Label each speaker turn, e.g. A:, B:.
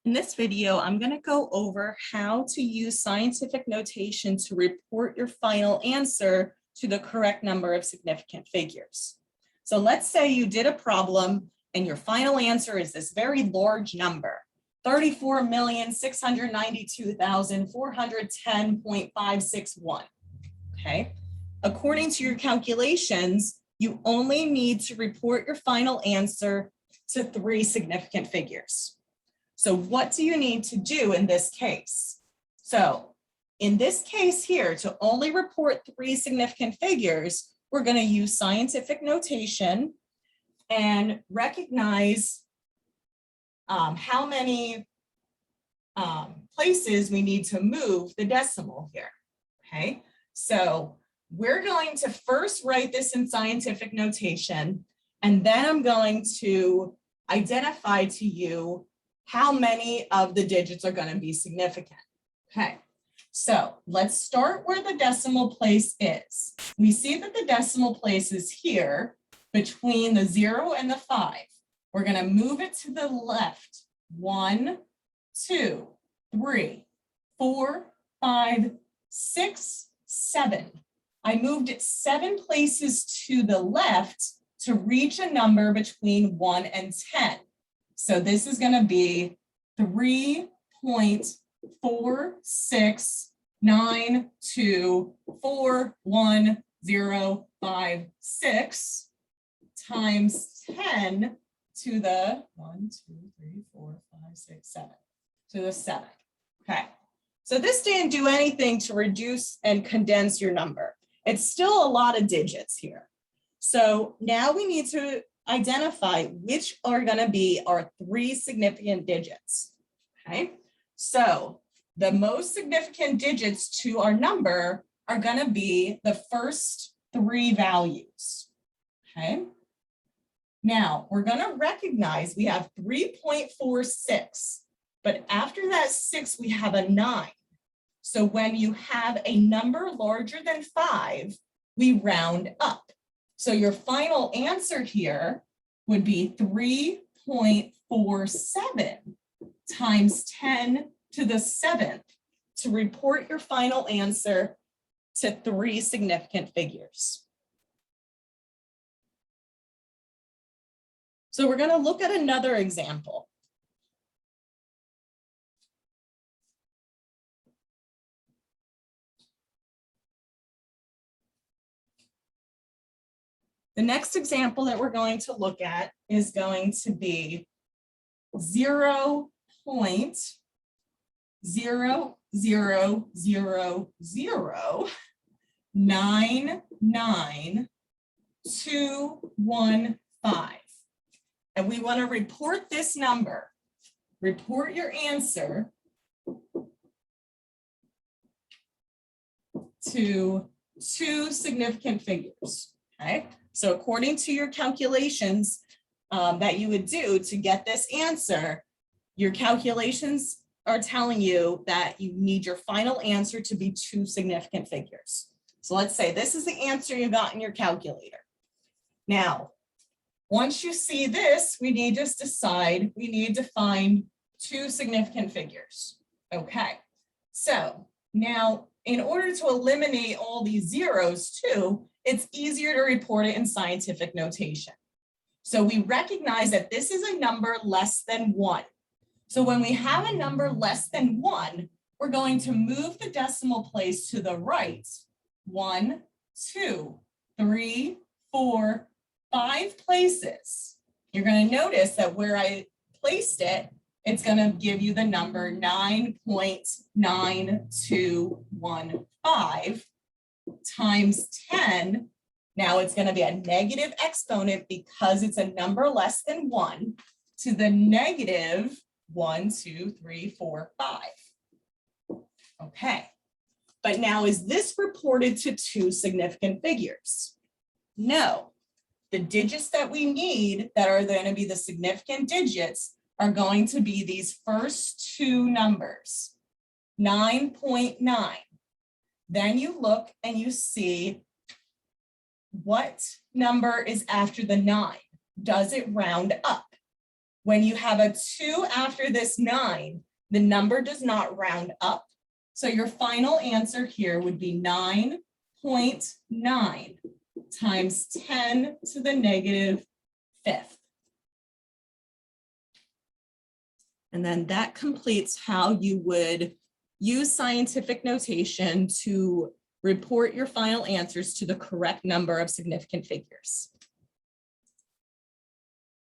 A: In this video, I'm going to go over how to use scientific notation to report your final answer to the correct number of significant figures. So let's say you did a problem and your final answer is this very large number, 34,692,410.561. Okay. According to your calculations, you only need to report your final answer to 3 significant figures. So what do you need to do in this case? So in this case here, to only report 3 significant figures, we're going to use scientific notation and recognize how many places we need to move the decimal here. Okay, so we're going to first write this in scientific notation, and then I'm going to identify to you how many of the digits are going to be significant. Okay, so let's start where the decimal place is. We see that the decimal place is here between the 0 and the 5. We're going to move it to the left. 1, 2, 3, 4, 5, 6, 7. I moved it 7 places to the left to reach a number between 1 and 10. So this is going to be 3.469241056 times 10 to the 1, 2, 3, 4, 5, 6, 7 to the 7. Okay, so this didn't do anything to reduce and condense your number. It's still a lot of digits here. So now we need to identify which are going to be our 3 significant digits. Okay, so the most significant digits to our number are going to be the first 3 values. Okay, now we're going to recognize we have 3.46, but after that 6 we have a 9. So when you have a number larger than 5, we round up. So your final answer here would be 3.47 times 10 to the 7th to report your final answer to 3 significant figures. So we're going to look at another example. The next example that we're going to look at is going to be 0.00000999215. And we want to report this number. Report your answer to 2 significant figures. Okay, so according to your calculations that you would do to get this answer, your calculations are telling you that you need your final answer to be 2 significant figures. So let's say this is the answer you got in your calculator. Now, once you see this, we need to decide, we need to find 2 significant figures. Okay, so now in order to eliminate all these zeros too, it's easier to report it in scientific notation. So we recognize that this is a number less than 1. So when we have a number less than 1, we're going to move the decimal place to the right. 1, 2, 3, 4, 5 places. You're going to notice that where I placed it, it's going to give you the number 9.9215 times 10. Now it's going to be a negative exponent because it's a number less than 1 to the negative 1, 2, 3, 4, 5. Okay, but now is this reported to 2 significant figures? No. The digits that we need that are going to be the significant digits are going to be these first 2 numbers, 9.9. Then you look and you see what number is after the 9. Does it round up? When you have a 2 after this 9, the number does not round up. So your final answer here would be 9.9 times 10 to the negative 5th. And then that completes how you would use scientific notation to report your final answers to the correct number of significant figures.